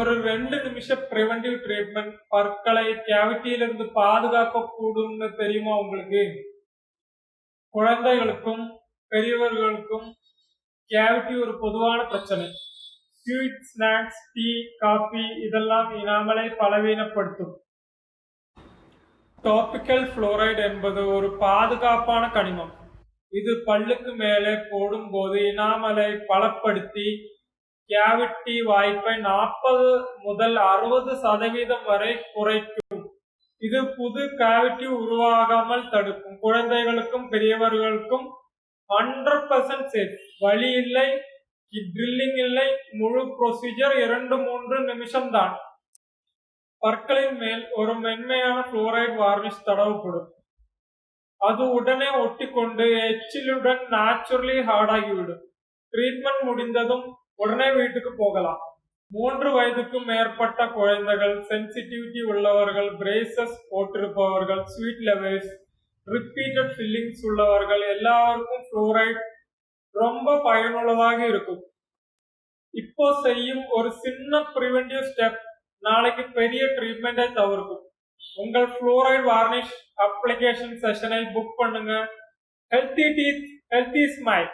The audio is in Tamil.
ஒரு 2 நிமிஷ பிரிவென்டிவ் ட்ரீட்மெண்ட் பற்களை கேவிட்டியிலிருந்து பாதுகாக்க கூடும்னு தெரியுமா உங்களுக்கு? குழந்தைகளுக்கும் பெரியவர்களுக்கும் கேவிட்டி ஒரு பொதுவான பிரச்சனை. ஸ்வீட் ஸ்நாக்ஸ், டீ, காபி இதெல்லாம் இனாமலை பலவீனப்படுத்தும். டாபிக்கல் புளோரைடு என்பது ஒரு பாதுகாப்பான கனிமம். இது பல்லுக்கு மேலே போடும்போது இனாமலை பலப்படுத்தி கேவிட்டி வாய்ப்பை 40 முதல் 60% வரை குறைக்கும். இது புது கேவிட்டி உருவாகாமல் தடுக்கும். குழந்தைகளுக்கும் பெரியவர்களுக்கும் 100% சேஃப். வலி இல்லை, ட்ரில்லிங் இல்லை, முழு ப்ரொசீஜர் 2-3 நிமிஷம் தான். பற்களின் மேல் ஒரு மென்மையான புளோரைடு வார்னிஷ் தடவப்படும். அது உடனே ஒட்டிக்கொண்டு எச்சிலுடன் நேச்சுரலி ஹார்டாகிவிடும். ட்ரீட்மெண்ட் முடிந்ததும் உடனே வீட்டுக்கு போகலாம். 3 வயதுக்கும் மேற்பட்ட குழந்தைகள், சென்சிட்டிவிட்டி உள்ளவர்கள், பிரேசஸ் போட்டிருப்பவர்கள், ஸ்வீட் லெவர்ஸ், ரிப்பீட்டட் ஃபில்லிங்ஸ் உள்ளவர்கள் எல்லாருக்கும் புளோரைடு ரொம்ப பயனுள்ளதாக இருக்கும். இப்போ செய்யும் ஒரு சின்ன பிரிவென்டிவ் ஸ்டெப் நாளைக்கு பெரிய ட்ரீட்மெண்டை தவிர்க்கும். உங்கள் புளோரைடு வார்னிஷ் அப்ளிகேஷன் செஷனை புக் பண்ணுங்க. Healthy teeth, healthy smile.